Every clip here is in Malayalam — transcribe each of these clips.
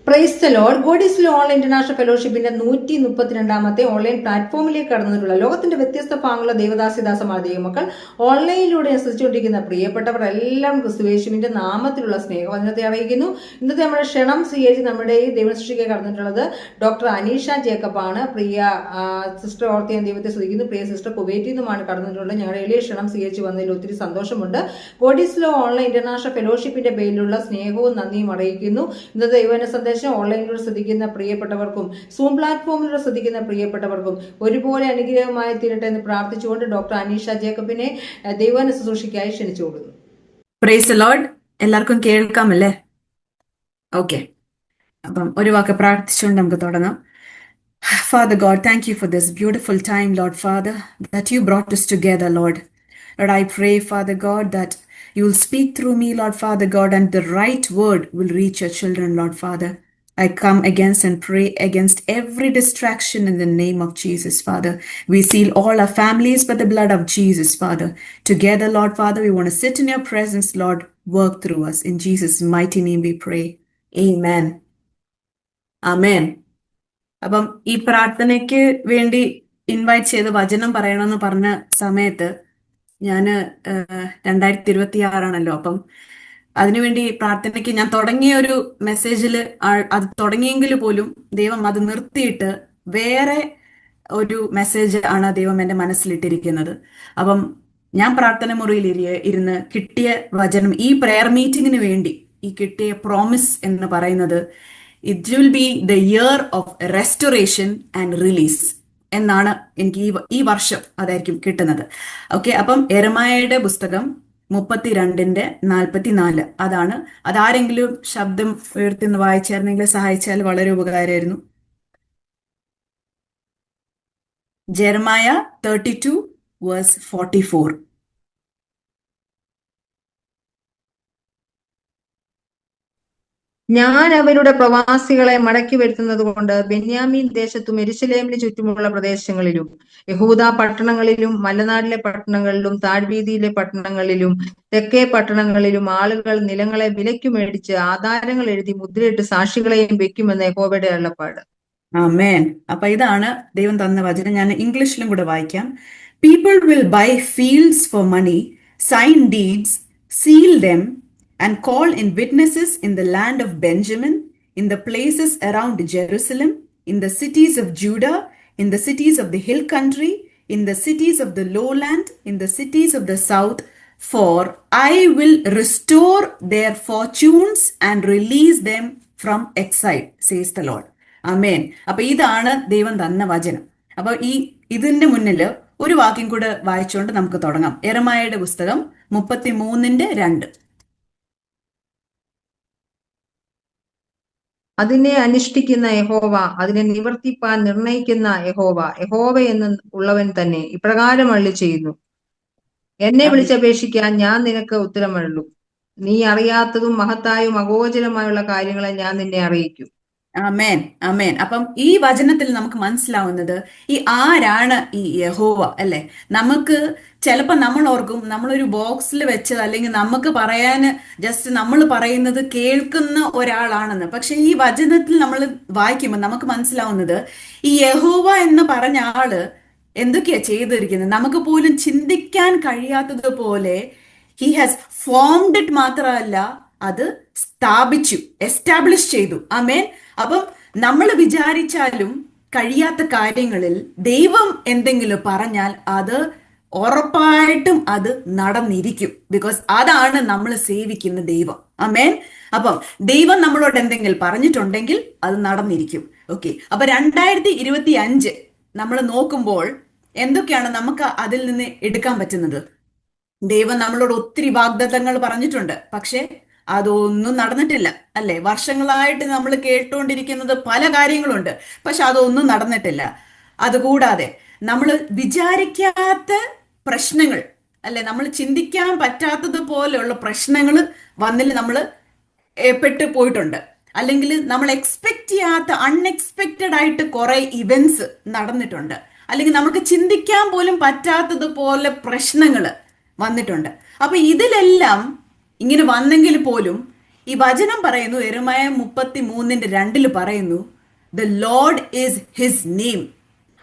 Price the lord. God is love online international ഫെലോഷിപ്പിന്റെ 132ാമത്തെ ഓൺലൈൻ പ്ലാറ്റ്ഫോമിലേക്ക് കടന്നിട്ടുള്ള ലോകത്തിന്റെ വ്യത്യസ്ത ഭാഗങ്ങളുള്ള ദൈവദാസിദാസമായ ദൈവമക്കൾ ഓൺലൈനിലൂടെ അനുസരിച്ചുകൊണ്ടിരിക്കുന്ന പ്രിയപ്പെട്ടവർ എല്ലാം ക്രിസ്തുയേശുവിന്റെ നാമത്തിലുള്ള സ്നേഹവചനത്തെ അറിയിക്കുന്നു. ഇന്നത്തെ നമ്മുടെ ക്ഷണം സ്വീകരിച്ച് നമ്മുടെ ഈ ദൈവസൃഷ്ടിക്ക് കടന്നിട്ടുള്ളത് ഡോക്ടർ അനീഷ ജേക്കബ് ആണ്. പ്രിയ സിസ്റ്റർ ഓർത്ത് ഞാൻ ദൈവത്തെ സ്തുതിക്കുന്നു. പ്രിയ സിസ്റ്റർ കുവൈറ്റിൽ നിന്നുമാണ് കടന്നിട്ടുള്ളത്. ഞങ്ങളുടെ എളിയ ക്ഷണം സ്വീകരിച്ച് വന്നതിൽ ഒത്തിരി സന്തോഷമുണ്ട്. God is love online international ഫെലോഷിപ്പിന്റെ പേരിലുള്ള സ്നേഹവും നന്ദിയും അറിയിക്കുന്നു. ഇന്നത്തെ ദൈവന സന്ദേശം ഓൺലൈനിലൂടെ ശ്രദ്ധിക്കുന്ന പ്രിയപ്പെട്ടവർക്കും സൂം പ്ലാറ്റ്ഫോമിലൂടെ ശ്രദ്ധിക്കുന്ന പ്രിയപ്പെട്ടവർക്കും ഒരുപോലെ അനുഗ്രഹമായി തീരട്ടെ എന്ന് പ്രാർത്ഥിച്ചുകൊണ്ട് ഡോക്ടർ അനീഷ ജേക്കബിനെ ദൈവന ശുശ്രൂഷയ്ക്കായി ക്ഷണിച്ചു കൊടുക്കുന്നു. Price the Lord. എല്ലാവർക്കും കേൾക്കാമല്ലേ? ഓക്കെ, അപ്പം ഒരു വാക്ക് പ്രാർത്ഥിച്ചുകൊണ്ട് നമുക്ക് തുടങ്ങാം. Father God, thank you for this beautiful time, Lord Father, that you brought us together, Lord. Lord, I pray, Father God, that you will speak through me, Lord Father God, and the right word will reach your children, Lord Father. I come against and pray against every distraction in the name of Jesus, Father. We seal all our families by the blood of Jesus, Father. Together, Lord Father, we want to sit in your presence, Lord. Work through us. In Jesus' mighty name we pray. Amen. Amen. അപ്പം ഈ പ്രാർത്ഥനയ്ക്ക് വേണ്ടി ഇൻവൈറ്റ് ചെയ്ത് വചനം പറയണമെന്ന് പറഞ്ഞ സമയത്ത് ഞാൻ 2026 അപ്പം അതിനുവേണ്ടി പ്രാർത്ഥനയ്ക്ക് ഞാൻ തുടങ്ങിയ ഒരു മെസ്സേജിൽ അത് തുടങ്ങിയെങ്കിൽ പോലും ദൈവം അത് നിർത്തിയിട്ട് വേറെ ഒരു മെസ്സേജ് ആണ് ദൈവം എൻ്റെ മനസ്സിലിട്ടിരിക്കുന്നത്. അപ്പം ഞാൻ പ്രാർത്ഥന മുറിയിൽ ഇരുന്ന് കിട്ടിയ വചനം, ഈ പ്രെയർ മീറ്റിങ്ങിന് വേണ്ടി ഈ കിട്ടിയ പ്രോമിസ് എന്ന് പറയുന്നത്, it will be the year of restoration and release എന്നാണ് എനിക്ക് ഈ വർഷം അതായിരിക്കും കിട്ടുന്നത്. ഓക്കെ, അപ്പം യെരമ്യായുടെ പുസ്തകം 32:44 അതാണ്. അതാരെങ്കിലും ശബ്ദം ഉയർത്തിന്ന് വായിച്ചായിരുന്നെങ്കിൽ സഹായിച്ചാൽ വളരെ ഉപകാരമായിരുന്നു. ജെറമ്യാ 32:44. ഞാൻ അവരുടെ പ്രവാസികളെ മടക്കി വരുത്തുന്നത് കൊണ്ട് ബെന്യാമീൻ ദേശത്തും യെരൂശലേമിന് ചുറ്റുമുള്ള പ്രദേശങ്ങളിലും യഹൂദ പട്ടണങ്ങളിലും മലനാട്ടിലെ പട്ടണങ്ങളിലും താഴ്വീതിയിലെ പട്ടണങ്ങളിലും തെക്കേ പട്ടണങ്ങളിലും ആളുകൾ നിലങ്ങളെ വിലയ്ക്ക് മേടിച്ച് ആധാരങ്ങൾ എഴുതി മുദ്രയിട്ട് സാക്ഷികളെയും വെക്കുമെന്ന് യഹോവയുടെ അരുളപ്പാട്. ആമേൻ. അപ്പൊ ഇതാണ് ദൈവം തന്ന വചനം. ഞാൻ ഇംഗ്ലീഷിലും കൂടെ വായിക്കാം. People will buy fields for money, sign deeds, seal them, and call in witnesses in the land of Benjamin, in the places around Jerusalem, in the cities of Judah, in the cities of the hill country, in the cities of the lowland, in the cities of the south, for I will restore their fortunes and release them from exile, says the Lord. Amen. അപ്പൊ ഇതാണ് ദൈവം തന്ന വചനം. അപ്പൊ ഇതിന്റെ മുന്നിൽ ഒരു വാക്യം കൂടെ വായിച്ചുകൊണ്ട് നമുക്ക് തുടങ്ങാം. യെരമ്യായുടെ പുസ്തകം 33:2. അതിനെ അനുഷ്ഠിക്കുന്ന യഹോവ, അതിനെ നിവർത്തിപ്പാൻ നിർണയിക്കുന്ന യഹോവ, യഹോവ എന്ന് ഉള്ളവൻ തന്നെ ഇപ്രകാരം അരുളി ചെയ്യുന്നു: എന്നെ വിളിച്ചപേക്ഷിക്കാൻ ഞാൻ നിനക്ക് ഉത്തരമരുളും. നീ അറിയാത്തതും മഹത്തായും അഗോചരമായുള്ള കാര്യങ്ങളെ ഞാൻ നിന്നെ അറിയിക്കും. ആമേൻ, ആമേൻ. അപ്പം ഈ വചനത്തിൽ നമുക്ക് മനസ്സിലാവുന്നത് ആരാണ് ഈ യഹോവ അല്ലെ. നമുക്ക് ചിലപ്പോ നമ്മൾ ഓർക്കും നമ്മളൊരു ബോക്സിൽ വെച്ചത്, അല്ലെങ്കിൽ നമുക്ക് പറയാന് ജസ്റ്റ് നമ്മൾ പറയുന്നത് കേൾക്കുന്ന ഒരാളാണെന്ന്. പക്ഷെ ഈ വചനത്തിൽ നമ്മൾ വായിക്കുമ്പോൾ നമുക്ക് മനസ്സിലാവുന്നത് ഈ യഹോവ എന്ന് പറഞ്ഞ ആള് എന്തൊക്കെയാ ചെയ്തിരിക്കുന്നത് നമുക്ക് പോലും ചിന്തിക്കാൻ കഴിയാത്തതുപോലെ ഹി ഹാസ് ഫോംഡ് ഇറ്റ്. മാത്രമല്ല അത് സ്ഥാപിച്ചു, എസ്റ്റാബ്ലിഷ് ചെയ്തു. ആമേൻ. അപ്പം നമ്മൾ വിചാരിച്ചാലും കഴിയാത്ത കാര്യങ്ങളിൽ ദൈവം എന്തെങ്കിലും പറഞ്ഞാൽ അത് ഉറപ്പായിട്ടും അത് നടന്നിരിക്കും. ബിക്കോസ് അതാണ് നമ്മൾ സേവിക്കുന്ന ദൈവം. ആമേൻ. അപ്പം ദൈവം നമ്മളോട് എന്തെങ്കിലും പറഞ്ഞിട്ടുണ്ടെങ്കിൽ അത് നടന്നിരിക്കും. ഓക്കെ, അപ്പൊ 2025 നമ്മൾ നോക്കുമ്പോൾ എന്തൊക്കെയാണ് നമുക്ക് അതിൽ നിന്ന് എടുക്കാൻ പറ്റുന്നത്? ദൈവം നമ്മളോട് ഒത്തിരി വാഗ്ദത്തങ്ങൾ പറഞ്ഞിട്ടുണ്ട്, പക്ഷെ അതൊന്നും നടന്നിട്ടില്ല അല്ലെ. വർഷങ്ങളായിട്ട് നമ്മൾ കേട്ടുകൊണ്ടിരിക്കുന്നത് പല കാര്യങ്ങളുണ്ട്, പക്ഷെ അതൊന്നും നടന്നിട്ടില്ല. അതുകൂടാതെ നമ്മൾ വിചാരിക്കാത്ത പ്രശ്നങ്ങൾ അല്ലെ, നമ്മൾ ചിന്തിക്കാൻ പറ്റാത്തതുപോലെയുള്ള പ്രശ്നങ്ങൾ വന്നിൽ നമ്മൾ പെട്ടു പോയിട്ടുണ്ട്. അല്ലെങ്കിൽ നമ്മൾ എക്സ്പെക്ട് ചെയ്യാത്ത അൺഎക്സ്പെക്റ്റഡ് ആയിട്ട് കുറെ ഇവന്റ്സ് നടന്നിട്ടുണ്ട്. അല്ലെങ്കിൽ നമുക്ക് ചിന്തിക്കാൻ പോലും പറ്റാത്തതുപോലെ പ്രശ്നങ്ങൾ വന്നിട്ടുണ്ട്. അപ്പൊ ഇതിലെല്ലാം ഇങ്ങനെ വന്നെങ്കിൽ പോലും ഈ വചനം പറയുന്നു, യെരമ്യാ 33:2 പറയുന്നു, the Lord is his name.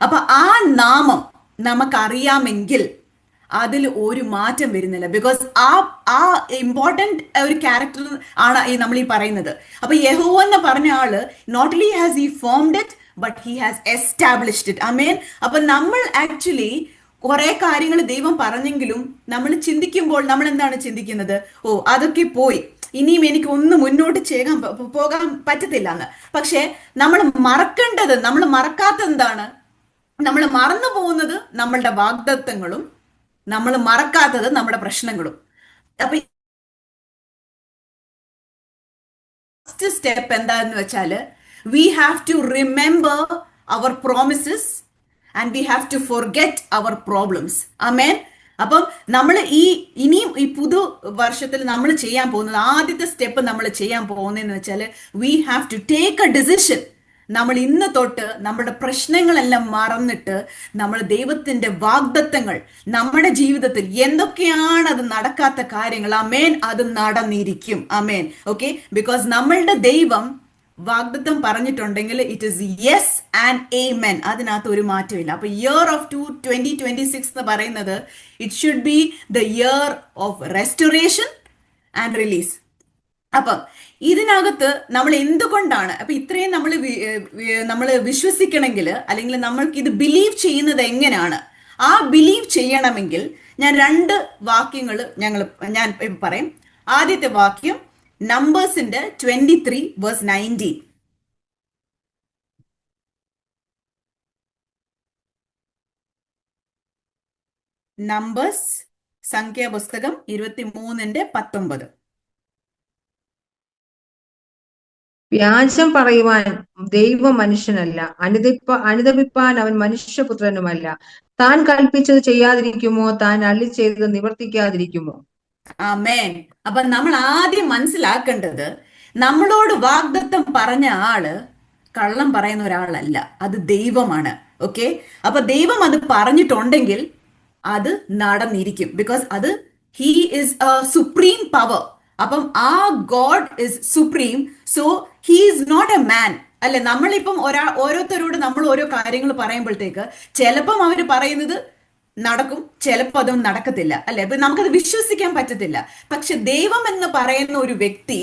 അപ്പൊ ആ നാമം നമുക്കറിയാമെങ്കിൽ അതിൽ ഒരു മാറ്റം വരുന്നില്ല. ബിക്കോസ് ആ ഇമ്പോർട്ടന്റ് ഒരു ക്യാരക്ടർ ആണ് നമ്മൾ ഈ പറയുന്നത്. അപ്പൊ യഹോവ എന്ന് പറഞ്ഞ ആള് not only has he formed it but he has established it. ആമേൻ. അപ്പൊ നമ്മൾ ആക്ച്വലി കുറെ കാര്യങ്ങൾ ദൈവം പറഞ്ഞെങ്കിലും നമ്മൾ ചിന്തിക്കുമ്പോൾ നമ്മൾ എന്താണ് ചിന്തിക്കുന്നത്? ഓ, അതൊക്കെ പോയി, ഇനിയും എനിക്ക് ഒന്ന് മുന്നോട്ട് പോകാൻ പറ്റത്തില്ല എന്ന്. പക്ഷെ നമ്മൾ മറക്കേണ്ടത്, നമ്മൾ മറക്കാത്തത് എന്താണ്? നമ്മൾ മറന്നു പോകുന്നത് നമ്മളുടെ വാഗ്ദത്തങ്ങളും, നമ്മൾ മറക്കാത്തത് നമ്മുടെ പ്രശ്നങ്ങളും. അപ്പൊ ഫസ്റ്റ് സ്റ്റെപ്പ് എന്താന്ന് വെച്ചാല്, we have to remember our promises and we have to forget our problems. ആമേൻ. അപ്പം നമ്മൾ ഇനിയും ഈ പുതു വർഷത്തിൽ നമ്മൾ ചെയ്യാൻ പോകുന്നത്, ആദ്യത്തെ സ്റ്റെപ്പ് നമ്മൾ ചെയ്യാൻ പോകുന്നതെന്ന് വെച്ചാൽ, we have to take a decision. നമ്മൾ ഇന്ന് തൊട്ട് നമ്മുടെ പ്രശ്നങ്ങളെല്ലാം മറന്നിട്ട് നമ്മൾ ദൈവത്തിന്റെ വാഗ്ദത്തങ്ങൾ നമ്മുടെ ജീവിതത്തിൽ എന്തൊക്കെയാണ് അത് നടക്കാത്ത കാര്യങ്ങൾ, അമേൻ, അത് നടന്നിരിക്കും. അമേൻ. ഓക്കെ. ബിക്കോസ് നമ്മളുടെ ദൈവം വാഗ്ദത്തം പറഞ്ഞിട്ടുണ്ടെങ്കിൽ ഇറ്റ് ഇസ് യെസ് ആൻഡ് ആമേൻ. അതിനകത്ത് ഒരു മാറ്റമില്ല. അപ്പൊ ഇയർ ഓഫ് 2026 എന്ന് പറയുന്നത് it should be the year of restoration and release. അപ്പം ഇതിനകത്ത് നമ്മൾ എന്തുകൊണ്ടാണ്, അപ്പൊ ഇത്രയും നമ്മൾ വിശ്വസിക്കണമെങ്കിൽ, അല്ലെങ്കിൽ നമ്മൾക്ക് ഇത് ബിലീവ് ചെയ്യുന്നത് എങ്ങനെയാണ്? ആ ബിലീവ് ചെയ്യണമെങ്കിൽ ഞാൻ 2 വാക്യങ്ങൾ ഞാൻ പറയും. ആദ്യത്തെ വാക്യം നമ്പേഴ്സിന്റെ 23:19. നമ്പേഴ്സ്, സംഖ്യാപുസ്തകം 23:19. വ്യാജം പറയുവാൻ ദൈവം മനുഷ്യനല്ല, അനുതപിപ്പാൻ അവൻ മനുഷ്യപുത്രനുമല്ല. താൻ കൽപ്പിച്ചത് ചെയ്യാതിരിക്കുമോ? താൻ അരുളി ചെയ്തത് നിവർത്തിക്കാതിരിക്കുമോ? ആമേൻ. അപ്പൊ നമ്മൾ ആദ്യം മനസ്സിലാക്കേണ്ടത്, നമ്മളോട് വാഗ്ദത്തം പറഞ്ഞ ആള് കള്ളം പറയുന്ന ഒരാളല്ല, അത് ദൈവമാണ്. ഓക്കെ. അപ്പൊ ദൈവം അത് പറഞ്ഞിട്ടുണ്ടെങ്കിൽ അത് നടന്നിരിക്കും. ബിക്കോസ് അത് he is a supreme power. അപ്പം ആ God is supreme. So he is not a man. അല്ലെ, നമ്മളിപ്പം ഓരോരുത്തരോട് നമ്മൾ ഓരോ കാര്യങ്ങൾ പറയുമ്പോഴത്തേക്ക് ചിലപ്പം അവര് പറയുന്നത് നടക്കും, ചിലപ്പോൾ അതൊന്നും നടക്കത്തില്ല. അല്ലെ, അപ്പൊ നമുക്കത് വിശ്വസിക്കാൻ പറ്റത്തില്ല. പക്ഷെ ദൈവം എന്ന് പറയുന്ന ഒരു വ്യക്തി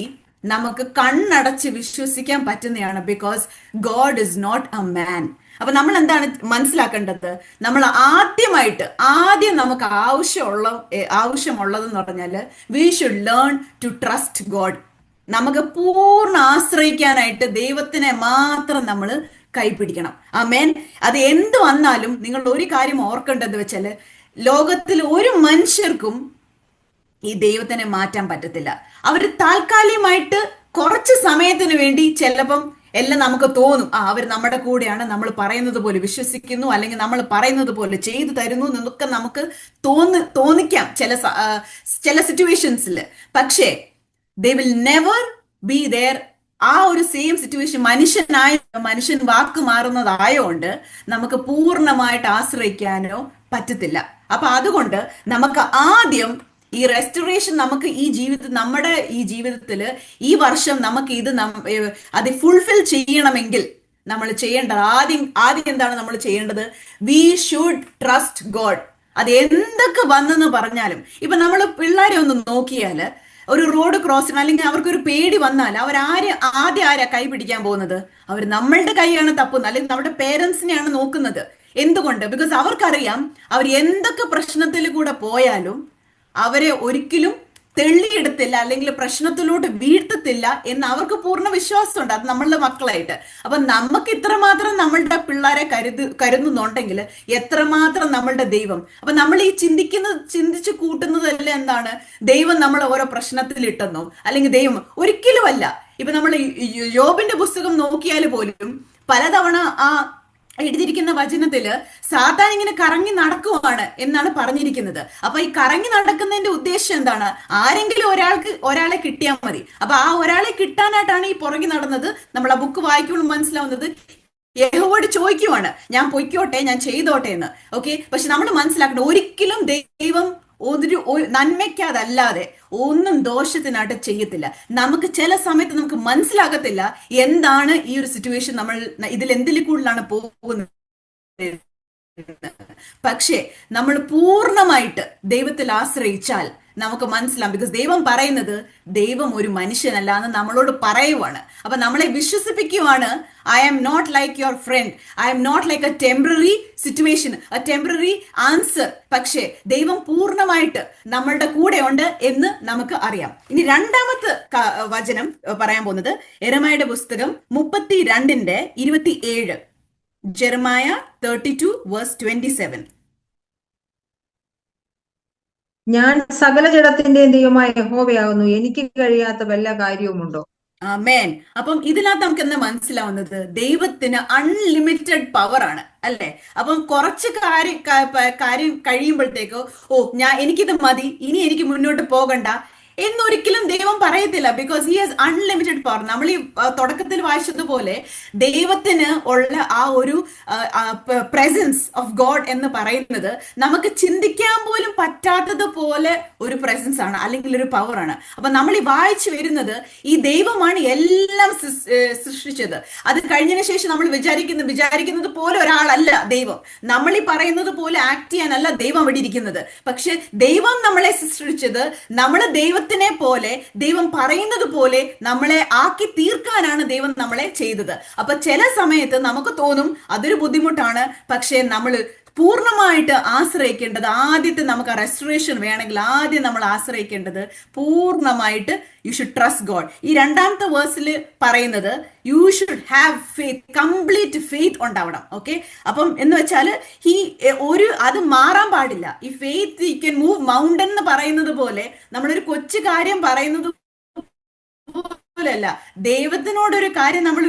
നമുക്ക് കണ്ണടച്ച് വിശ്വസിക്കാൻ പറ്റുന്നതാണ്. Because God is not a man. അപ്പൊ നമ്മൾ എന്താണ് മനസ്സിലാക്കേണ്ടത്? നമ്മൾ ആദ്യം നമുക്ക് ആവശ്യമുള്ളതെന്ന് പറഞ്ഞാല്, we should learn to trust God. നമുക്ക് പൂർണ്ണ ആശ്രയിക്കാനായിട്ട് ദൈവത്തിനെ മാത്രം നമ്മൾ കൈപിടിക്കണം. ആമേൻ. അത് എന്ത് വന്നാലും നിങ്ങൾ ഒരു കാര്യം ഓർക്കേണ്ടത് വെച്ചാല്, ലോകത്തിൽ ഒരു മനുഷ്യർക്കും ഈ ദൈവത്തിനെ മാറ്റാൻ പറ്റത്തില്ല. അവര് താൽക്കാലികമായിട്ട് കുറച്ച് സമയത്തിന് വേണ്ടി ചിലപ്പം എല്ലാം നമുക്ക് തോന്നും, അവർ നമ്മുടെ കൂടെയാണ്, നമ്മൾ പറയുന്നത് പോലെ വിശ്വസിക്കുന്നു, അല്ലെങ്കിൽ നമ്മൾ പറയുന്നത് പോലെ ചെയ്തു തരുന്നു എന്നൊക്കെ നമുക്ക് തോന്നിക്കാം ചില സിറ്റുവേഷൻസിൽ. പക്ഷേ they will never be there. ആ ഒരു സെയിം സിറ്റുവേഷൻ മനുഷ്യൻ വാക്ക് മാറുന്നതായോണ്ട് നമുക്ക് പൂർണ്ണമായിട്ട് ആശ്രയിക്കാനോ പറ്റത്തില്ല. അപ്പൊ അതുകൊണ്ട് നമുക്ക് ആദ്യം ഈ റെസ്റ്റോറേഷൻ നമുക്ക് നമ്മുടെ ഈ ജീവിതത്തിൽ ഈ വർഷം നമുക്ക് അത് ഫുൾഫിൽ ചെയ്യണമെങ്കിൽ നമ്മൾ ചെയ്യേണ്ടത് ആദ്യം എന്താണ് നമ്മൾ ചെയ്യേണ്ടത്? We should trust God. അത് എന്തൊക്കെ വന്നെന്ന് പറഞ്ഞാലും, ഇപ്പൊ നമ്മൾ പിള്ളേരെ ഒന്ന് നോക്കിയാല്, ഒരു റോഡ് ക്രോസിങ് അല്ലെങ്കിൽ അവർക്കൊരു പേടി വന്നാൽ ആരാ കൈ പിടിക്കാൻ പോകുന്നത്? അവർ നമ്മളുടെ കൈയാണ് തപ്പുന്നത്, അല്ലെങ്കിൽ നമ്മുടെ പേരൻസിനെയാണ് നോക്കുന്നത്. എന്തുകൊണ്ട്? ബിക്കോസ് അവർക്കറിയാം അവർ എന്തൊക്കെ പ്രശ്നത്തിൽ കൂടെ പോയാലും അവരെ ഒരിക്കലും തെള്ളിയെടുത്തില്ല, അല്ലെങ്കിൽ പ്രശ്നത്തിലോട്ട് വീഴ്ത്തത്തില്ല എന്ന് അവർക്ക് പൂർണ്ണ വിശ്വാസമുണ്ട്. അത് നമ്മളുടെ മക്കളായിട്ട്. അപ്പൊ നമുക്ക് ഇത്രമാത്രം നമ്മളുടെ പിള്ളേരെ കരുതുന്നുണ്ടെങ്കിൽ എത്രമാത്രം നമ്മളുടെ ദൈവം. അപ്പൊ നമ്മൾ ഈ ചിന്തിച്ച് കൂട്ടുന്നതല്ല എന്താണ്? ദൈവം നമ്മളെ ഓരോ പ്രശ്നത്തിലിട്ടെന്നോ, അല്ലെങ്കിൽ ദൈവം ഒരിക്കലുമല്ല. ഇപ്പൊ നമ്മൾ യോബിന്റെ പുസ്തകം നോക്കിയാൽ പോലും പലതവണ ആ എഴുതിയിരിക്കുന്ന വചനത്തില് സാത്താൻ ഇങ്ങനെ കറങ്ങി നടക്കുവാണ് എന്നാണ് പറഞ്ഞിരിക്കുന്നത്. അപ്പൊ ഈ കറങ്ങി നടക്കുന്നതിന്റെ ഉദ്ദേശം എന്താണ്? ആരെങ്കിലും ഒരാളെ കിട്ടിയാൽ മതി. അപ്പൊ ആ ഒരാളെ കിട്ടാനായിട്ടാണ് ഈ പുറകെ നടന്നത്. നമ്മൾ ആ ബുക്ക് വായിക്കുമ്പോൾ മനസ്സിലാവുന്നത്, യഹോവയോട് ചോദിക്കുവാണ്, ഞാൻ പൊയ്ക്കോട്ടെ, ഞാൻ ചെയ്തോട്ടെ എന്ന്. ഓക്കെ. പക്ഷെ നമ്മൾ മനസ്സിലാക്കണം, ഒരിക്കലും ദൈവം നന്മയ്ക്കതല്ലാതെ ഒന്നും ദോഷത്തിനായിട്ട് ചെയ്യത്തില്ല. നമുക്ക് ചില സമയത്ത് നമുക്ക് മനസ്സിലാകത്തില്ല എന്താണ് ഈ ഒരു സിറ്റുവേഷൻ, നമ്മൾ ഇതിൽ എന്തിൽ കൂടുതലാണ് പോകുന്നത്. പക്ഷേ നമ്മൾ പൂർണ്ണമായിട്ട് ദൈവത്തിൽ ആശ്രയിച്ചാൽ നമുക്ക് മനസ്സിലാവും. ബിക്കോസ് ദൈവം പറയുന്നത് ദൈവം ഒരു മനുഷ്യനല്ല എന്ന് നമ്മളോട് പറയുവാണ്. അപ്പൊ നമ്മളെ വിശ്വസിപ്പിക്കുവാണ്, I am not like your friend, I am not like a temporary situation, a temporary answer. പക്ഷേ ദൈവം പൂർണ്ണമായിട്ട് നമ്മളുടെ കൂടെ ഉണ്ട് എന്ന് നമുക്ക് അറിയാം. ഇനി രണ്ടാമത്തെ വചനം പറയാൻ പോകുന്നത് യെരമ്യായുടെ പുസ്തകം 32:27. ജെറമായ 32:27. ഞാൻ സകല ജഡത്തിന്റെയും ദൈവമായ യഹോവയാകുന്നു, എനിക്ക് കഴിയാത്ത വല്ല കാര്യവുമുണ്ടോ? ആമേൻ. അപ്പം ഇതിനകത്ത് നമുക്ക് എന്താ മനസ്സിലാവുന്നത്? ദൈവത്തിന് അൺലിമിറ്റഡ് പവർ ആണ്, അല്ലെ? അപ്പം കുറച്ച് കാര്യം കഴിയുമ്പോഴത്തേക്കോ എനിക്കിത് മതി, ഇനി എനിക്ക് മുന്നോട്ട് പോകണ്ട എന്നൊരിക്കലും ദൈവം പറയത്തില്ല. Because he has unlimited power. നമ്മൾ ഈ തുടക്കത്തിൽ വായിച്ചതുപോലെ ദൈവത്തിന് ഉള്ള ആ ഒരു പ്രസൻസ് ഓഫ് ഗോഡ് എന്ന് പറയുന്നത് നമുക്ക് ചിന്തിക്കാൻ പോലും പറ്റാത്തതുപോലെ ഒരു പ്രസൻസ് ആണ്, അല്ലെങ്കിൽ ഒരു പവർ ആണ്. അപ്പൊ നമ്മൾ ഈ വായിച്ചു വരുന്നത് ഈ ദൈവമാണ് എല്ലാം സൃഷ്ടിച്ചത്. അത് കഴിഞ്ഞതിന് ശേഷം നമ്മൾ വിചാരിക്കുന്നത് പോലെ ഒരാളല്ല ദൈവം. നമ്മൾ ഈ പറയുന്നത് പോലെ ആക്ട് ചെയ്യാനല്ല ദൈവം ഇവിടെ ഇരിക്കുന്നത്. പക്ഷെ ദൈവം നമ്മളെ സൃഷ്ടിച്ചത് നമ്മൾ ദൈവത്തിനെ പോലെ, ദൈവം പറയുന്നത് പോലെ നമ്മളെ ആക്കി തീർക്കാനാണ് ദൈവം നമ്മളെ ചെയ്തത്. അപ്പൊ ചില സമയത്ത് നമുക്ക് തോന്നും അതൊരു ബുദ്ധിമുട്ടാണ്. പക്ഷെ നമ്മൾ പൂർണ്ണമായിട്ട് ആശ്രയിക്കേണ്ടത്, ആദ്യത്തെ നമുക്ക് റെസ്റ്റോറേഷൻ വേണമെങ്കിൽ ആദ്യം നമ്മൾ ആശ്രയിക്കേണ്ടത് പൂർണ്ണമായിട്ട് യു ഷുഡ് ട്രസ്റ്റ് ഗോഡ്. ഈ രണ്ടാമത്തെ വേഴ്സിൽ പറയുന്നത് you should have faith, complete faith ഉണ്ടാവണം. ഓക്കെ, അപ്പം എന്ന് വെച്ചാൽ അത് മാറാൻ പാടില്ല. ഈ faith you can move mountain എന്ന് പറയുന്നത് പോലെ നമ്മളൊരു കൊച്ചു കാര്യം പറയുന്നത് പോലെയല്ല. ദൈവത്തിനോടൊരു കാര്യം നമ്മൾ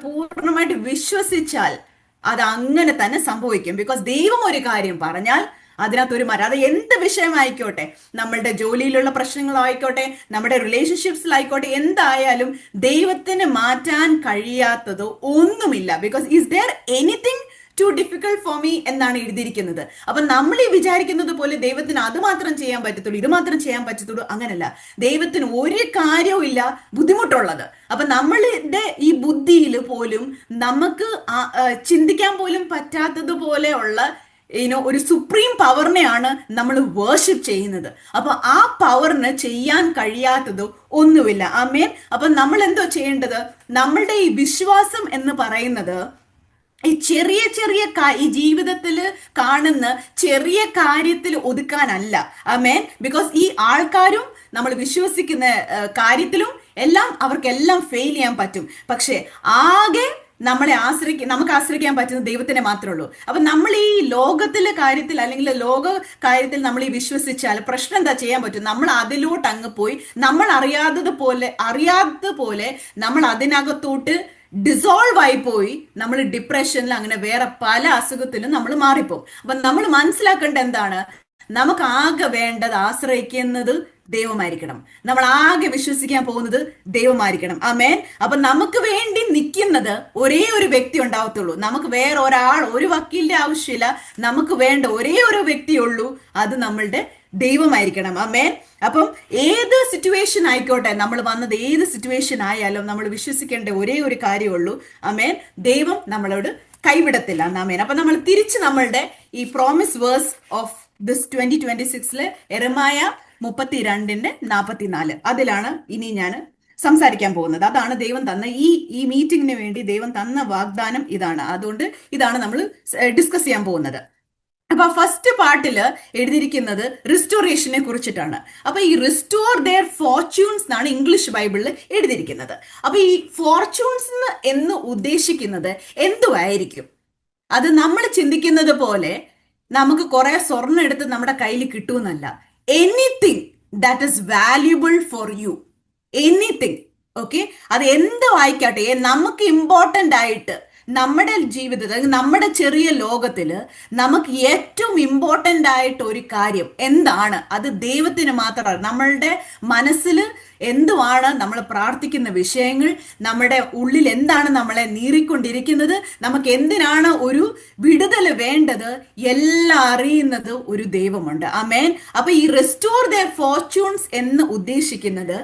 പൂർണ്ണമായിട്ട് വിശ്വസിച്ചാൽ അത് അങ്ങനെ തന്നെ സംഭവിക്കും. ബിക്കോസ് ദൈവം ഒരു കാര്യം പറഞ്ഞാൽ അതിനകത്തൊരു മാറ്റം, അത് എന്ത് വിഷയമായിക്കോട്ടെ, നമ്മളുടെ ജോലിയിലുള്ള പ്രശ്നങ്ങളായിക്കോട്ടെ, നമ്മുടെ റിലേഷൻഷിപ്സിലായിക്കോട്ടെ, എന്തായാലും ദൈവത്തിന് മാറ്റാൻ കഴിയാത്തതോ ഒന്നുമില്ല. Because is there anything too difficult for me എന്നാണ് എഴുതിയിരിക്കുന്നത്. അപ്പൊ നമ്മൾ ഈ വിചാരിക്കുന്നത് പോലെ ദൈവത്തിന് അത് മാത്രം ചെയ്യാൻ പറ്റത്തുള്ളൂ, ഇത് മാത്രം ചെയ്യാൻ പറ്റത്തുള്ളൂ, അങ്ങനല്ല. ദൈവത്തിന് ഒരു കാര്യവും ഇല്ല ബുദ്ധിമുട്ടുള്ളത്. അപ്പൊ നമ്മളുടെ ഈ ബുദ്ധിയിൽ പോലും നമുക്ക് ചിന്തിക്കാൻ പോലും പറ്റാത്തതുപോലെയുള്ള ഒരു സുപ്രീം പവറിനെയാണ് നമ്മൾ വേർഷിപ്പ് ചെയ്യുന്നത്. അപ്പൊ ആ പവറിന് ചെയ്യാൻ കഴിയാത്തതോ ഒന്നുമില്ല. ആമേൻ. അപ്പൊ നമ്മൾ എന്തോ ചെയ്യേണ്ടത്? നമ്മളുടെ ഈ വിശ്വാസം എന്ന് പറയുന്നത് ഈ ചെറിയ ഈ ജീവിതത്തിൽ കാണുന്ന ചെറിയ കാര്യത്തിൽ ഒതുക്കാനല്ല. ആമേൻ. ബിക്കോസ് ഈ ആൾക്കാരും നമ്മൾ വിശ്വസിക്കുന്ന കാര്യത്തിലും എല്ലാം അവർക്കെല്ലാം ഫെയിൽ ചെയ്യാൻ പറ്റും. പക്ഷെ ആകെ നമുക്ക് ആശ്രയിക്കാൻ പറ്റുന്ന ദൈവത്തിനെ മാത്രമേ ഉള്ളൂ. അപ്പൊ നമ്മൾ ഈ ലോകത്തിലെ കാര്യത്തിൽ അല്ലെങ്കിൽ ലോക കാര്യത്തിൽ നമ്മൾ ഈ വിശ്വസിച്ചാൽ പ്രശ്നം എന്താ ചെയ്യാൻ പറ്റും? നമ്മൾ അതിലോട്ട് അങ്ങ് പോയി നമ്മൾ അറിയാത്തതുപോലെ നമ്മൾ അതിനകത്തോട്ട് ഡിസോൾവ് ആയി പോയി നമ്മൾ ഡിപ്രഷനിൽ അങ്ങനെ വേറെ പല അസുഖത്തിലും നമ്മൾ മാറിപ്പോകും. അപ്പൊ നമ്മൾ മനസ്സിലാക്കേണ്ട എന്താണ്? നമുക്ക് ആകെ വേണ്ടത് ആശ്രയിക്കുന്നത് ദൈവമായിരിക്കണം. നമ്മൾ ആകെ വിശ്വസിക്കാൻ പോകുന്നത് ദൈവമായിരിക്കണം. ആമേൻ. അപ്പൊ നമുക്ക് വേണ്ടി നിൽക്കുന്നത് ഒരേ ഒരു വ്യക്തി ഉണ്ടാവത്തുള്ളൂ. നമുക്ക് വേറെ ഒരു വക്കീലിന്റെ ആവശ്യമില്ല. നമുക്ക് വേണ്ട ഒരേ ഒരു വ്യക്തിയുള്ളൂ, അത് നമ്മളുടെ ദൈവമായിരിക്കണം. ആമേൻ. അപ്പം ഏത് സിറ്റുവേഷൻ ആയിക്കോട്ടെ, നമ്മൾ വന്നത് ഏത് സിറ്റുവേഷൻ ആയാലും നമ്മൾ വിശ്വസിക്കേണ്ട ഒരേ ഒരു കാര്യമുള്ളൂ. ആമേൻ. ദൈവം നമ്മളോട് കൈവിടത്തില്ല. ആമേൻ. അപ്പൊ നമ്മൾ തിരിച്ച് നമ്മളുടെ ഈ പ്രോമിസ് വേഴ്സ് ഓഫ് ദിസ് 2026 യെരമ്യായ 32:44 അതിലാണ് ഇനി ഞാൻ സംസാരിക്കാൻ പോകുന്നത്. അതാണ് ദൈവം തന്ന ഈ മീറ്റിംഗിന് വേണ്ടി ദൈവം തന്ന വാഗ്ദാനം ഇതാണ്. അതുകൊണ്ട് ഇതാണ് നമ്മൾ ഡിസ്കസ് ചെയ്യാൻ പോകുന്നത്. അപ്പൊ ഫസ്റ്റ് പാർട്ടില് എഴുതിയിരിക്കുന്നത് റിസ്റ്റോറേഷനെ കുറിച്ചിട്ടാണ്. അപ്പൊ ഈ റിസ്റ്റോർ ദെയർ ഫോർച്യൂൺസ് എന്നാണ് ഇംഗ്ലീഷ് ബൈബിളിൽ എഴുതിയിരിക്കുന്നത്. അപ്പൊ ഈ ഫോർച്യൂൺസ് എന്ന് ഉദ്ദേശിക്കുന്നത് എന്തുവായിരിക്കും? അത് നമ്മൾ ചിന്തിക്കുന്നത് പോലെ നമുക്ക് കുറെ സ്വർണ്ണം എടുത്ത് നമ്മുടെ കയ്യിൽ കിട്ടുമെന്നല്ല. Anything that is valuable for you, anything. Okay, അത് എന്ത് വായിക്കട്ടെ, നമുക്ക് ഇമ്പോർട്ടൻ്റ് ആയിട്ട് നമ്മുടെ ജീവിതത്തിൽ, നമ്മുടെ ചെറിയ ലോകത്തില് നമുക്ക് ഏറ്റവും ഇമ്പോർട്ടൻ്റ് ആയിട്ട് ഒരു കാര്യം എന്താണ്, അത് ദൈവത്തിന് മാത്രമാണ്. നമ്മളുടെ മനസ്സിൽ എന്തുവാണ് നമ്മൾ പ്രാർത്ഥിക്കുന്ന വിഷയങ്ങൾ, നമ്മുടെ ഉള്ളിൽ എന്താണ് നമ്മളെ നീറിക്കൊണ്ടിരിക്കുന്നത്, നമുക്ക് എന്തിനാണ് ഒരു വിടുതൽ വേണ്ടത്, എല്ലാം അറിയുന്നത് ഒരു ദൈവമുണ്ട്. ആമേൻ. അപ്പൊ ഈ റെസ്റ്റോർ ദെയർ ഫോർച്യൂൺസ് എന്ന് ഉദ്ദേശിക്കുന്നത്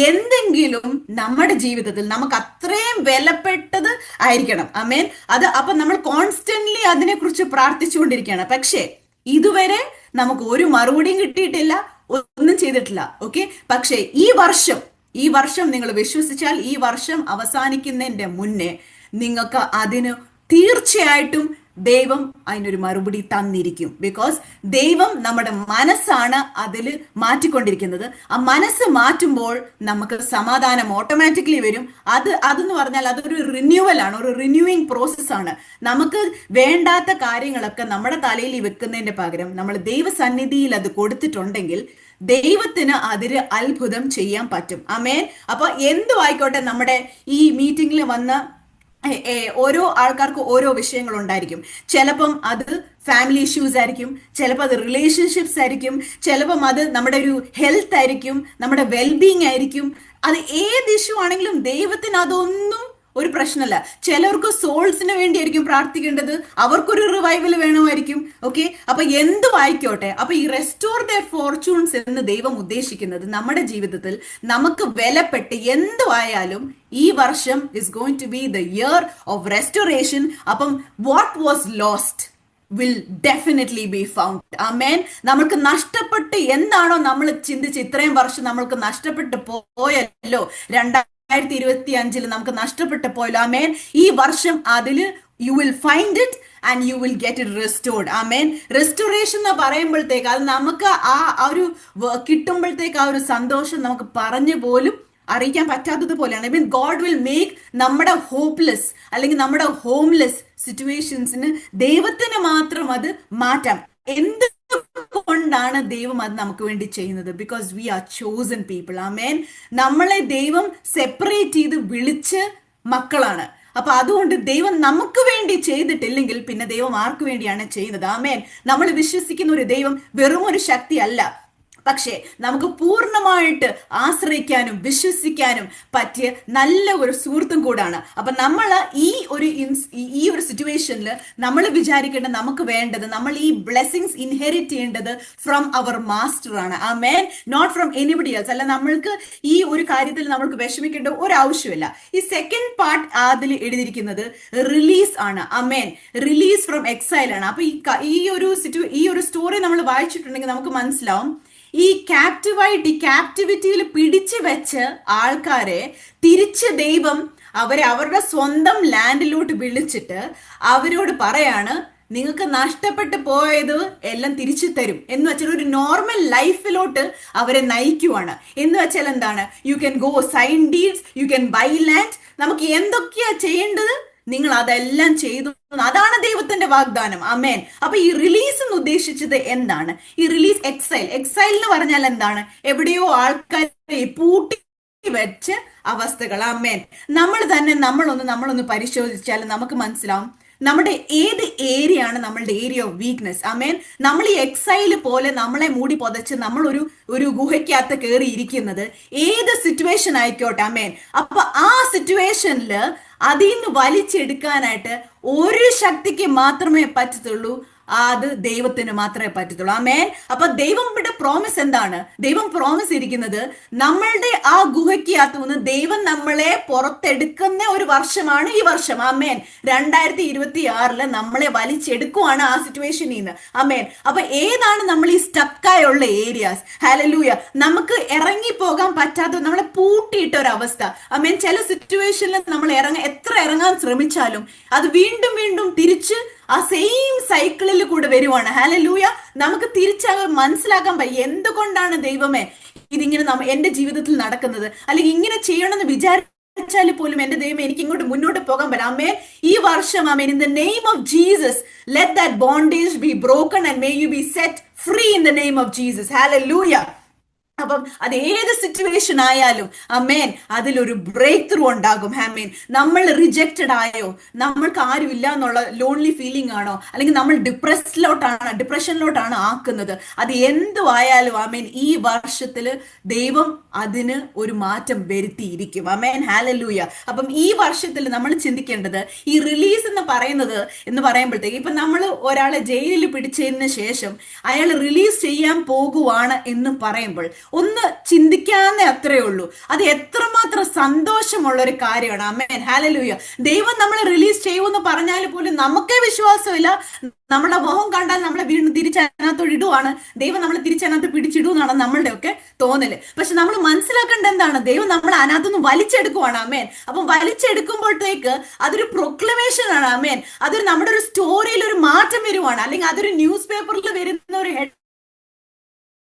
എന്തെങ്കിലും നമ്മുടെ ജീവിതത്തിൽ നമുക്ക് അത്രയും വിലപ്പെട്ടത് ആയിരിക്കണം. ആമേൻ. അത് അപ്പൊ നമ്മൾ കോൺസ്റ്റന്റ്ലി അതിനെക്കുറിച്ച് പ്രാർത്ഥിച്ചുകൊണ്ടിരിക്കുകയാണ്. പക്ഷേ ഇതുവരെ നമുക്ക് ഒരു മറുപടിയും കിട്ടിയിട്ടില്ല, ഒന്നും ചെയ്തിട്ടില്ല. ഓക്കെ. പക്ഷേ ഈ വർഷം നിങ്ങൾ വിശ്വസിച്ചാൽ ഈ വർഷം അവസാനിക്കുന്നതിന്റെ മുന്നേ നിങ്ങൾക്ക് അതിന് തീർച്ചയായിട്ടും ദൈവം അതിനൊരു മറുപടി തന്നിരിക്കും. ബിക്കോസ് ദൈവം നമ്മുടെ മനസ്സാണ് അതിൽ മാറ്റിക്കൊണ്ടിരിക്കുന്നത്. ആ മനസ്സ് മാറ്റുമ്പോൾ നമുക്ക് സമാധാനം ഓട്ടോമാറ്റിക്കലി വരും. അതെന്ന് പറഞ്ഞാൽ അതൊരു റിന്യൂവൽ ആണ്, ഒരു റിന്യൂവിങ് പ്രോസസ്സാണ്. നമുക്ക് വേണ്ടാത്ത കാര്യങ്ങളൊക്കെ നമ്മുടെ തലയിൽ വെക്കുന്നതിന്റെ പകരം നമ്മൾ ദൈവസന്നിധിയിൽ അത് കൊടുത്തിട്ടുണ്ടെങ്കിൽ ദൈവത്തിന് അതിൽ അത്ഭുതം ചെയ്യാൻ പറ്റും. ആമേൻ. അപ്പൊ എന്തു ആയിക്കോട്ടെ, നമ്മുടെ ഈ മീറ്റിംഗിൽ വന്ന ഓരോ ആൾക്കാർക്ക് ഓരോ വിഷയങ്ങൾ ഉണ്ടായിരിക്കും. ചിലപ്പം അത് ഫാമിലി ഇഷ്യൂസ് ആയിരിക്കും, ചിലപ്പോൾ അത് റിലേഷൻഷിപ്സ് ആയിരിക്കും, ചിലപ്പം അത് നമ്മുടെ ഒരു ഹെൽത്ത് ആയിരിക്കും, നമ്മുടെ വെൽബീങ് ആയിരിക്കും. അത് ഏത് ഇഷ്യൂ ആണെങ്കിലും ദൈവത്തിന് അതൊന്നും ഒരു പ്രശ്നമല്ല. ചിലർക്ക് സോൾസിന് വേണ്ടിയായിരിക്കും പ്രാർത്ഥിക്കേണ്ടത്, അവർക്കൊരു റിവൈവൽ വേണമായിരിക്കും. ഓക്കെ. അപ്പൊ എന്ത് വായിക്കോട്ടെ, അപ്പൊ ഈ റെസ്റ്റോർ ദെയർ ഫോർച്യൂൺസ് എന്ന് ദൈവം ഉദ്ദേശിക്കുന്നത് നമ്മുടെ ജീവിതത്തിൽ നമുക്ക് വിലപ്പെട്ട് എന്തുവായാലും ഈ വർഷം is going to be the year of restoration. അപ്പം what was lost will definitely be found. Amen. നമ്മൾക്ക് നഷ്ടപ്പെട്ട് എന്താണോ നമ്മൾ ചിന്തിച്ച് ഇത്രയും വർഷം നമ്മൾക്ക് നഷ്ടപ്പെട്ട് പോയല്ലോ, 2025 നമുക്ക് നഷ്ടപ്പെട്ടു പോയല്ലോ. ആമേൻ. ഈ വർഷം അതില് you will find it and you will get it restored. Amen. Restoration എന്ന് പറയുമ്പോഴത്തേക്ക് അത് നമുക്ക് ആ ഒരു കിട്ടുമ്പോഴത്തേക്ക് ആ ഒരു സന്തോഷം നമുക്ക് പറഞ്ഞു പോലും അറിയിക്കാൻ പറ്റാത്തത് പോലെയാണ്. I mean God will make നമ്മുടെ ഹോപ്പ്ലെസ് അല്ലെങ്കിൽ നമ്മുടെ ഹോംലെസ് സിറ്റുവേഷൻസിന് ദൈവത്തിന് മാത്രം അത് മാറ്റാം. എന്ത് കൊണ്ടാണ് ദൈവം അത് നമുക്ക് വേണ്ടി ചെയ്യുന്നത്? Because we are chosen people. ആമേൻ. നമ്മളെ ദൈവം സെപ്പറേറ്റ് ചെയ്ത് വിളിച്ച് മക്കളാണ്. അപ്പൊ അതുകൊണ്ട് ദൈവം നമുക്ക് വേണ്ടി ചെയ്തിട്ടില്ലെങ്കിൽ പിന്നെ ദൈവം ആർക്ക് വേണ്ടിയാണ് ചെയ്യുന്നത്? ആമേൻ. നമ്മൾ വിശ്വസിക്കുന്ന ഒരു ദൈവം വെറും ഒരു ശക്തി അല്ല, പക്ഷേ നമുക്ക് പൂർണ്ണമായിട്ട് ആശ്രയിക്കാനും വിശ്വസിക്കാനും പറ്റിയ നല്ല ഒരു സുഹൃത്തും കൂടാണ്. അപ്പൊ നമ്മൾ ഈ ഒരു സിറ്റുവേഷനിൽ നമ്മൾ വിചാരിക്കേണ്ട നമുക്ക് വേണ്ടത്, നമ്മൾ ഈ ബ്ലെസ്സിങ്സ് ഇൻഹെറിറ്റ് ചെയ്യേണ്ടത് ഫ്രം അവർ മാസ്റ്റർ ആണ്. ആമേൻ. Not from anybody else. അല്ല, നമ്മൾക്ക് ഈ ഒരു കാര്യത്തിൽ നമ്മൾക്ക് വിഷമിക്കേണ്ട ഒരു ആവശ്യമില്ല. ഈ സെക്കൻഡ് പാർട്ട് അതിൽ എഴുതിയിരിക്കുന്നത് റിലീസ് ആണ്. ആമേൻ. റിലീസ് ഫ്രം എക്സൈൽ ആണ്. അപ്പൊ ഈ ഒരു സ്റ്റോറി നമ്മൾ വായിച്ചിട്ടുണ്ടെങ്കിൽ നമുക്ക് മനസ്സിലാവും, ഈ ക്യാപ്റ്റിവിറ്റിയിൽ പിടിച്ചു വെച്ച് ആൾക്കാരെ തിരിച്ച് ദൈവം അവരുടെ സ്വന്തം ലാൻഡിലോട്ട് വിളിച്ചിട്ട് അവരോട് പറയാണ്, നിങ്ങൾക്ക് നഷ്ടപ്പെട്ടു പോയത് എല്ലാം തിരിച്ചു തരും എന്ന് വെച്ചാൽ ഒരു നോർമൽ ലൈഫിലോട്ട് അവരെ നയിക്കുവാണ്. എന്ന് വെച്ചാൽ എന്താണ്? You can go sign deeds, you can buy land. നമുക്ക് എന്തൊക്കെയാ ചെയ്യേണ്ടത് നിങ്ങൾ അതെല്ലാം ചെയ്തു. അതാണ് ദൈവത്തിന്റെ വാഗ്ദാനം. ആമേൻ. അപ്പൊ ഈ റിലീസ് എന്ന് ഉദ്ദേശിച്ചത് എന്താണ്? ഈ റിലീസ് എക്സൈൽ എന്ന് പറഞ്ഞാൽ എന്താണ്? എവിടെയോ ആൾക്കാരെ പൂട്ടി വെച്ച അവസ്ഥകൾ. ആമേൻ. നമ്മളൊന്ന് പരിശോധിച്ചാൽ നമുക്ക് മനസ്സിലാവും നമ്മുടെ ഏത് ഏരിയ ആണ് നമ്മളുടെ ഏരിയ ഓഫ് വീക്ക്നെസ്. ആമേൻ. നമ്മൾ ഈ എക്സൈല് പോലെ നമ്മളെ മൂടി പൊതച്ച് നമ്മൾ ഒരു ഗുഹയ്ക്കകത്ത് കയറി ഇരിക്കുന്നത് ഏത് സിറ്റുവേഷൻ ആയിക്കോട്ടെ. ആമേൻ. അപ്പൊ ആ സിറ്റുവേഷനിൽ അതിൽ നിന്ന് വലിച്ചെടുക്കാനായിട്ട് ഒരു ശക്തിക്ക് മാത്രമേ പറ്റത്തുള്ളൂ, അത് ദൈവത്തിന് മാത്രമേ പറ്റത്തുള്ളൂ. ആമേൻ. അപ്പൊ ദൈവത്തിന്റെ പ്രോമിസ് എന്താണ്? ദൈവം പ്രോമിസ് ഇരിക്കുന്നത് നമ്മളുടെ ആ ഗുഹയ്ക്കകത്തു നിന്ന് ദൈവം നമ്മളെ പുറത്തെടുക്കുന്ന ഒരു വർഷമാണ് ഈ വർഷം. ആമേൻ. 2026 നമ്മളെ വലിച്ചെടുക്കുവാണ് ആ സിറ്റുവേഷനിൽ നിന്ന്. ആമേൻ. അപ്പൊ ഏതാണ് നമ്മൾ ഈ സ്റ്റക്കായുള്ള ഏരിയാസ്? ഹല്ലേലൂയ. നമുക്ക് ഇറങ്ങി പോകാൻ പറ്റാത്ത, നമ്മളെ പൂട്ടിയിട്ട ഒരു അവസ്ഥ. ആമേൻ. ചില സിറ്റുവേഷനിൽ നമ്മൾ എത്ര ഇറങ്ങാൻ ശ്രമിച്ചാലും അത് വീണ്ടും വീണ്ടും തിരിച്ച് ആ സെയിം സൈക്കിളിൽ കൂടെ വരുവാണ്. ഹല്ലേലൂയ. നമുക്ക് മനസ്സിലാക്കാൻ പറ്റും എന്തുകൊണ്ടാണ് ദൈവമേ ഇതിങ്ങനെ എന്റെ ജീവിതത്തിൽ നടക്കുന്നത്, അല്ലെങ്കിൽ ഇങ്ങനെ ചെയ്യണമെന്ന് വിചാരിച്ചാൽ പോലും എന്റെ ദൈവമേ എനിക്ക് ഇങ്ങോട്ട് മുന്നോട്ട് പോകാൻ പറ്റും. ആമേൻ. ഈ വർഷം ആമേൻ, in the name of Jesus let that bondage be broken and may you be set free in the name of Jesus. ഹല്ലേലൂയ. അപ്പം അത് ഏത് സിറ്റുവേഷൻ ആയാലും അമേൻ അതിലൊരു ബ്രേക്ക് ത്രൂ ഉണ്ടാകും. ആമേൻ. നമ്മൾ റിജക്റ്റഡ് ആയോ, നമ്മൾക്ക് ആരുമില്ല എന്നുള്ള ലോൺലി ഫീലിംഗ് ആണോ, അല്ലെങ്കിൽ നമ്മൾ ഡിപ്രഷനിലോട്ടാണ് ആക്കുന്നത്, അത് എന്തു ആയാലും ആമേൻ ഈ വർഷത്തില് ദൈവം അതിന് ഒരു മാറ്റം വരുത്തിയിരിക്കും. അമേൻ. ഹാലലൂയ. അപ്പം ഈ വർഷത്തിൽ നമ്മൾ ചിന്തിക്കേണ്ടത് ഈ റിലീസ് എന്ന് പറയുമ്പോഴത്തേക്ക് ഇപ്പൊ നമ്മൾ ഒരാളെ ജയിലിൽ പിടിച്ചതിന് ശേഷം അയാൾ റിലീസ് ചെയ്യാൻ പോകുവാണ് എന്ന് പറയുമ്പോൾ ഒന്ന് ചിന്തിക്കാന്നേ അത്രേ ഉള്ളൂ. അത് എത്രമാത്രം സന്തോഷമുള്ള ഒരു കാര്യമാണ്. അമേൻ. ഹാലലൂയ. ദൈവം നമ്മളെ റിലീസ് ചെയ്യുമെന്ന് പറഞ്ഞാൽ പോലും നമുക്കേ വിശ്വാസമില്ല. നമ്മുടെ മുഖം കണ്ടാൽ നമ്മളെ വീണ്ടും തിരിച്ചതിനകത്തോട് ഇടുവാണ്, ദൈവം നമ്മളെ തിരിച്ചതിനകത്ത് പിടിച്ചിടുമെന്നാണ് നമ്മളുടെ ഒക്കെ തോന്നല്. പക്ഷെ നമ്മൾ മനസ്സിലാക്കേണ്ട എന്താണ്, ദൈവം നമ്മളെ അതിനകത്തുനിന്ന് വലിച്ചെടുക്കുവാണ്. അമേൻ. അപ്പം വലിച്ചെടുക്കുമ്പോഴത്തേക്ക് അതൊരു പ്രൊക്ലമേഷൻ ആണ്. അമേൻ. അതൊരു നമ്മുടെ ഒരു സ്റ്റോറിയിൽ ഒരു മാറ്റം വരുവാണ്, അല്ലെങ്കിൽ അതൊരു ന്യൂസ് പേപ്പറിൽ വരുന്ന ഒരു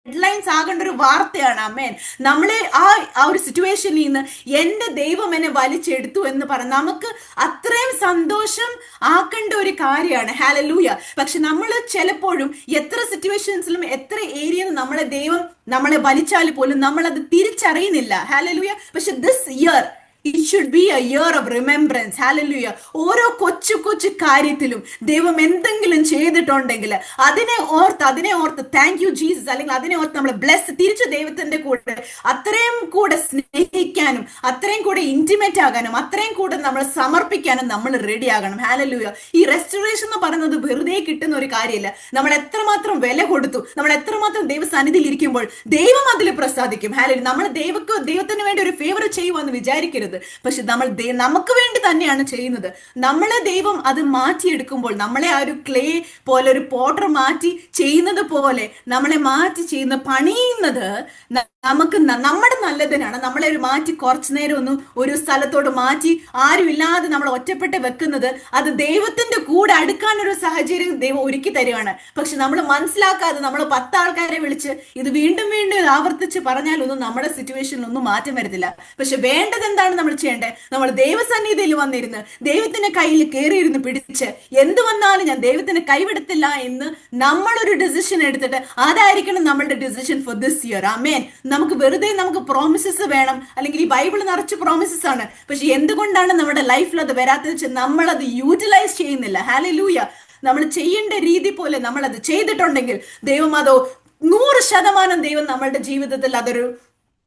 ഹെഡ്ലൈൻസ് ആകേണ്ട ഒരു വാർത്തയാണ്. അമേൻ. നമ്മളെ ആ ഒരു സിറ്റുവേഷനിൽ നിന്ന് എന്റെ ദൈവം എന്നെ വലിച്ചെടുത്തു എന്ന് പറഞ്ഞ് നമുക്ക് അത്രയും സന്തോഷം ആക്കേണ്ട ഒരു കാര്യമാണ്. ഹാലലൂയ. പക്ഷെ നമ്മൾ ചിലപ്പോഴും എത്ര സിറ്റുവേഷൻസിലും എത്ര ഏരിയയിൽ ദൈവം നമ്മളെ വലിച്ചാൽ പോലും നമ്മൾ അത് തിരിച്ചറിയുന്നില്ല. ഹാലലൂയ. പക്ഷെ this year it should be a year of remembrance. Hallelujah. ഓരോ കൊച്ചു കൊച്ചു കാര്യത്തിലും ദൈവം എന്തെങ്കിലും ചെയ്തിട്ടുണ്ടെങ്കിൽ അതിനെ ഓർത്ത് താങ്ക് യു ജീസസ്, അല്ലെങ്കിൽ അതിനെ ഓർത്ത് നമ്മൾ ബ്ലെസ് തിരിച്ച് ദൈവത്തിന്റെ കൂടെ അത്രയും കൂടെ സ്നേഹിക്കാനും അത്രയും കൂടെ ഇന്റിമേറ്റ് ആകാനും അത്രയും കൂടെ നമ്മൾ സമർപ്പിക്കാനും നമ്മൾ റെഡി ആകണം. ഹാലലൂയ. ഈ റെസ്റ്റോറേഷൻ എന്ന് പറയുന്നത് വെറുതെ കിട്ടുന്ന ഒരു കാര്യമില്ല. നമ്മൾ എത്രമാത്രം വില കൊടുത്തു, നമ്മൾ എത്രമാത്രം ദൈവസന്നിധിയിൽ ഇരിക്കുമ്പോൾ ദൈവം അതിൽ പ്രസാദിക്കും. ഹാലലൂയ. നമ്മൾ ദൈവത്തിന് വേണ്ടി ഒരു ഫേവർ ചെയ്യുമെന്ന് വിചാരിക്കരുത്. പക്ഷെ നമ്മൾ നമുക്ക് വേണ്ടി തന്നെയാണ് ചെയ്യുന്നത്. നമ്മളെ ദൈവം അത് മാറ്റിയെടുക്കുമ്പോൾ, നമ്മളെ ആ ഒരു ക്ലേ പോലെ ഒരു പോട്ടർ മാറ്റി ചെയ്യുന്നത് പോലെ നമ്മളെ മാറ്റി പണിയുന്നത് നമുക്ക് നമ്മുടെ നല്ലതിനാണ്. നമ്മളെ ഒരു മാറ്റി കുറച്ചു നേരം ഒരു സ്ഥലത്തോട് മാറ്റി ആരുമില്ലാതെ നമ്മൾ ഒറ്റപ്പെട്ട് വെക്കുന്നത് അത് ദൈവത്തിന്റെ കൂടെ അടുക്കാനൊരു സാഹചര്യം ദൈവം ഒരുക്കി തരികയാണ്. പക്ഷെ നമ്മൾ മനസ്സിലാക്കാതെ നമ്മൾ 10 ആൾക്കാരെ വിളിച്ച് ഇത് വീണ്ടും വീണ്ടും ആവർത്തിച്ച് പറഞ്ഞാലൊന്നും നമ്മുടെ സിറ്റുവേഷനിലൊന്നും മാറ്റം വരത്തില്ല. പക്ഷെ വേണ്ടത് എന്താണ് നമ്മൾ ചെയ്യേണ്ടത്? നമ്മൾ ദൈവസന്നിധിയിൽ വന്നിരുന്ന് ദൈവത്തിന്റെ കയ്യിൽ കയറിയിരുന്ന് പിടിച്ച് എന്ത് വന്നാലും ഞാൻ ദൈവത്തിന് കൈവിടത്തില്ല എന്ന് നമ്മളൊരു ഡിസിഷൻ എടുത്തിട്ട് അതായിരിക്കണം നമ്മളുടെ ഡിസിഷൻ ഫോർ ദിസ് ഇയർ. ആമേൻ. നമുക്ക് പ്രോമിസസ് വേണം, അല്ലെങ്കിൽ ഈ ബൈബിൾ നിറച്ച് പ്രോമിസസ് ആണ്. പക്ഷെ എന്തുകൊണ്ടാണ് നമ്മുടെ ലൈഫിൽ അത് വരാത്തത് വെച്ചാൽ നമ്മൾ അത് യൂട്ടിലൈസ് ചെയ്യുന്നില്ല. ഹാലലൂയ. നമ്മൾ ചെയ്യേണ്ട രീതി പോലെ നമ്മൾ അത് ചെയ്തിട്ടുണ്ടെങ്കിൽ ദൈവം അതോ 100% ദൈവം നമ്മളുടെ ജീവിതത്തിൽ അതൊരു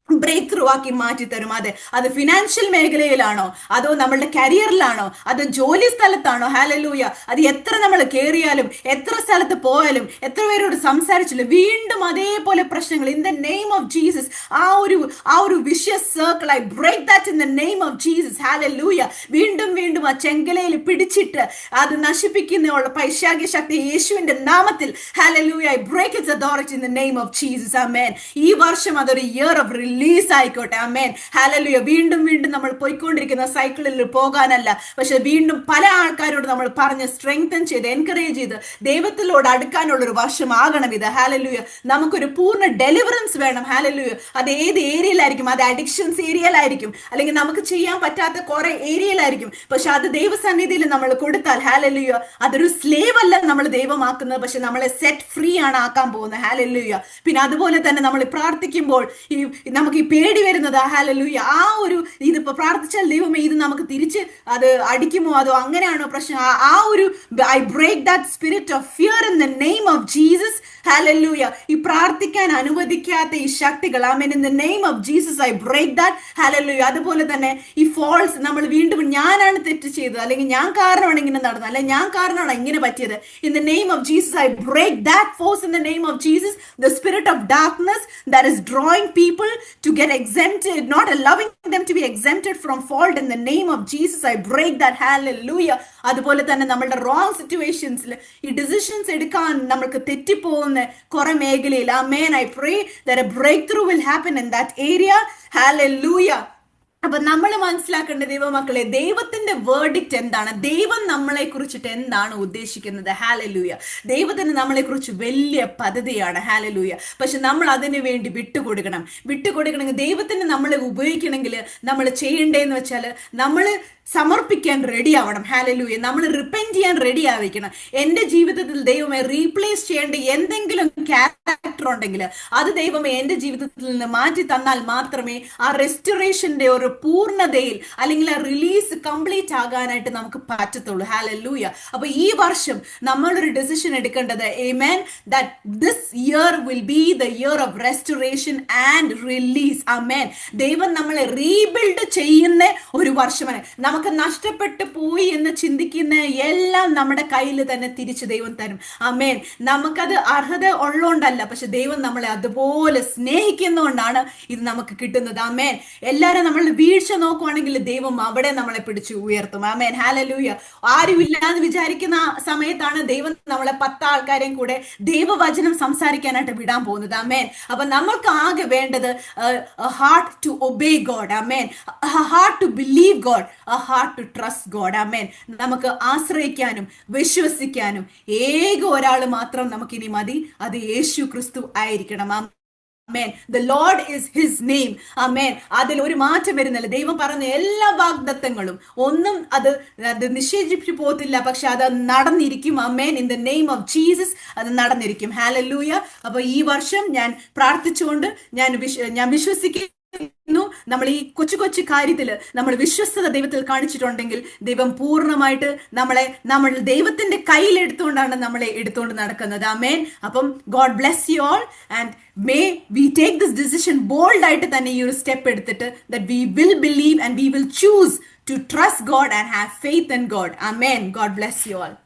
ബ്രേക്ക് ത്രൂ ആക്കി മാറ്റി തരും. അത് ഫിനാൻഷ്യൽ മേഖലയിലാണോ, അതോ നമ്മളുടെ കരിയറിലാണോ, അതോ ജോലി സ്ഥലത്താണോ, ഹാലലൂയ, അത് എത്ര നമ്മൾ കയറിയാലും എത്ര സ്ഥലത്ത് പോയാലും എത്ര പേരോട് സംസാരിച്ചില്ല വീണ്ടും അതേപോലെ പ്രശ്നങ്ങൾ. In the name of Jesus ആ ഒരു vicious circle I break that in the name of Jesus. Hallelujah. വീണ്ടും ആ ചെങ്കലയിൽ പിടിച്ചിട്ട് അത് നശിപ്പിക്കുന്ന പൈശാചിക ശക്തി യേശുവിന്റെ നാമത്തിൽ ഹാലലൂയ I break its authority in the name of Jesus. ആമേൻ. ഈ വർഷം അതൊരു ഇയർ ഓഫ് റിലീസ് ആയിക്കോട്ടെ. ആമേൻ. ഹാലലൂയ. വീണ്ടും നമ്മൾ പോയിക്കൊണ്ടിരിക്കുന്ന സൈക്കിളിൽ പോകാനല്ല, പക്ഷെ വീണ്ടും പല ആൾക്കാരോട് നമ്മൾ പറഞ്ഞ് സ്ട്രെങ്തൻ ചെയ്ത് എൻകറേജ് ചെയ്ത് ദൈവത്തിലോട് അടുക്കാനുള്ള ഒരു വർഷമാകണം ഇത്. ഹാലലൂയ. നമുക്കൊരു പൂർണ്ണ ഡെലിവറൻസ് വേണം. ഹാലലൂയ. അത് ഏത് ഏരിയയിലായിരിക്കും? അത് അഡിക്ഷൻസ് ഏരിയയിലായിരിക്കും, അല്ലെങ്കിൽ നമുക്ക് ചെയ്യാൻ പറ്റാത്ത കുറെ ഏരിയയിലായിരിക്കും. പക്ഷെ അത് ദൈവസന്നിധിയിൽ നമ്മൾ കൊടുത്താൽ ഹാലലൂയ അതൊരു സ്ലേവ് അല്ല നമ്മൾ ദൈവമാക്കുന്നത്, പക്ഷെ നമ്മളെ സെറ്റ് ഫ്രീ ആണ് ആക്കാൻ പോകുന്നത്. ഹാലലൂയ. പിന്നെ അതുപോലെ തന്നെ നമ്മൾ പ്രാർത്ഥിക്കുമ്പോൾ നമുക്ക് ഈ പേടി വരുന്നത് ഹാലലൂയ ഇതിപ്പോ പ്രാർത്ഥിച്ചാൽ ദൈവമേ ഇത് നമുക്ക് തിരിച്ച് അത് അടിക്കുമോ, അതോ അങ്ങനെയാണോ പ്രശ്നം? I break that spirit of fear in the name of Jesus. ഹാലലൂയ. ഈ പ്രാർത്ഥിക്കാൻ അനുവദിക്കാത്ത ഈ ശക്തികൾ ആമേൻ in the name of Jesus I break that. ഹാലലൂയ. അതുപോലെ തന്നെ ഈ ഫോൾസ് നമ്മൾ വീണ്ടും ഞാനാണ് തെറ്റ് ചെയ്തത്, അല്ലെങ്കിൽ ഞാൻ കാരണമാണ് ഇങ്ങനെ നടന്നത്, അല്ലെങ്കിൽ ഞാൻ കാരണമാണ് ഇങ്ങനെ പറ്റിയത്. In the name of Jesus I break that force in the name of Jesus. The spirit of darkness that is drawing people to get exempted, not allowing them to be exempted from fault, in the name of Jesus I break that. Hallelujah. അതുപോലെ തന്നെ നമ്മളുടെ റോങ് സിറ്റുവേഷൻസിൽ ഈ ഡിസിഷൻസ് എടുക്കാൻ നമ്മൾക്ക് തെറ്റിപ്പോകുന്ന കുറെ മേഖലയിൽ ആമേൻ I pray that a breakthrough will happen in that area. Hallelujah. അപ്പൊ നമ്മൾ മനസ്സിലാക്കേണ്ട ദൈവമക്കളെ, ദൈവത്തിന്റെ വേർഡിക്റ്റ് എന്താണ്? ദൈവം നമ്മളെ കുറിച്ചിട്ട് എന്താണ് ഉദ്ദേശിക്കുന്നത്? ഹാലലൂയ. ദൈവത്തിന് നമ്മളെ കുറിച്ച് വലിയ പദ്ധതിയാണ്. ഹാലലൂയ. പക്ഷെ നമ്മൾ അതിനു വേണ്ടി വിട്ടുകൊടുക്കണമെങ്കിൽ ദൈവത്തിന് നമ്മളെ ഉപയോഗിക്കണമെങ്കിൽ നമ്മൾ ചെയ്യേണ്ടതെന്ന് വെച്ചാൽ നമ്മൾ സമർപ്പിക്കാൻ റെഡി ആവണം. ഹാലലൂയ. നമ്മൾ റിപ്പന്റ് ചെയ്യാൻ റെഡി ആയിരിക്കണം. എന്റെ ജീവിതത്തിൽ ദൈവമേ റീപ്ലേസ് ചെയ്യേണ്ട എന്തെങ്കിലും ക്യാരക്ടർ ഉണ്ടെങ്കിൽ അത് ദൈവമേ എന്റെ ജീവിതത്തിൽ നിന്ന് മാറ്റി തന്നാൽ മാത്രമേ ആ റെസ്റ്റോറേഷന്റെ ഒരു പൂർണ്ണതയിൽ അല്ലെങ്കിൽ ആ റിലീസ് കംപ്ലീറ്റ് ആകാനായിട്ട് നമുക്ക് പറ്റത്തുള്ളൂ. ഹാലലൂയ. അപ്പൊ ഈ വർഷം നമ്മളൊരു ഡിസിഷൻ എടുക്കേണ്ടത്, ആമേൻ, that this year will be the year of restoration and release. ആമേൻ. ദൈവം നമ്മളെ റീബിൽഡ് ചെയ്യുന്ന ഒരു വർഷമാണ്. നമുക്ക് നഷ്ടപ്പെട്ടു പോയി എന്ന് ചിന്തിക്കുന്ന എല്ലാം നമ്മുടെ കയ്യിൽ തന്നെ തിരിച്ച് ദൈവം തരും. ആമേൻ. നമുക്കത് അർഹത ഉള്ളതുകൊണ്ടല്ല, പക്ഷെ ദൈവം നമ്മളെ അതുപോലെ സ്നേഹിക്കുന്നതുകൊണ്ടാണ് ഇത് നമുക്ക് കിട്ടുന്നത്. ആമേൻ. എല്ലാരും നമ്മൾ വീഴ്ച നോക്കുവാണെങ്കിൽ ദൈവം അവിടെ നമ്മളെ പിടിച്ച് ഉയർത്തും. ആമേൻ. ഹാലലൂയ. ആരുമില്ലാന്ന് വിചാരിക്കുന്ന സമയത്താണ് ദൈവം നമ്മളെ 10 ആൾക്കാരെയും കൂടെ ദൈവവചനം സംസാരിക്കാനായിട്ട് വിടാൻ പോകുന്നത്. ആമേൻ. അപ്പൊ നമ്മൾക്ക് ആകെ വേണ്ടത് ഹാർട്ട് ടു ഒബേ ഗോഡ്. ആമേൻ. Heart to believe God, heart to trust God. ആമേൻ. നമുക്ക് ആശ്രയിക്കാനും വിശ്വസിക്കാനും ഏക ഒരാൾ മാത്രം നമുക്കിനി മതി, അത് യേശു ക്രിസ്തു ആയിരിക്കണം. ആമേൻ. The Lord is his name. ആമേൻ. അതിൽ ഒരു മാറ്റം വരുന്നില്ല. ദൈവം പറഞ്ഞ എല്ലാ വാഗ്ദത്തങ്ങളും ഒന്നും അത് നിഷേധിച്ചു പോകത്തില്ല, പക്ഷെ അത് നടന്നിരിക്കും. ആമേൻ. In the name of Jesus അത് നടന്നിരിക്കും. ഹാലലൂയ. അപ്പൊ ഈ വർഷം ഞാൻ പ്രാർത്ഥിച്ചുകൊണ്ട് ഞാൻ വിശ്വസിക്കുന്നു, നമ്മൾ ഈ കൊച്ചു കൊച്ചു കാര്യത്തിൽ നമ്മൾ വിശ്വസ്തത ദൈവത്തിൽ കാണിച്ചിട്ടുണ്ടെങ്കിൽ ദൈവം പൂർണ്ണമായിട്ട് നമ്മൾ ദൈവത്തിന്റെ കയ്യിലെടുത്തുകൊണ്ടാണ് നമ്മളെ എടുത്തുകൊണ്ട് നടക്കുന്നത്. ആമേൻ. അപ്പം God bless you all and may we take this decision bold ആയിട്ട് തന്നെ ഈ ഒരു സ്റ്റെപ്പ് എടുത്തിട്ട് that we will believe and we will choose to trust God and have faith in God. Amen. God bless you all.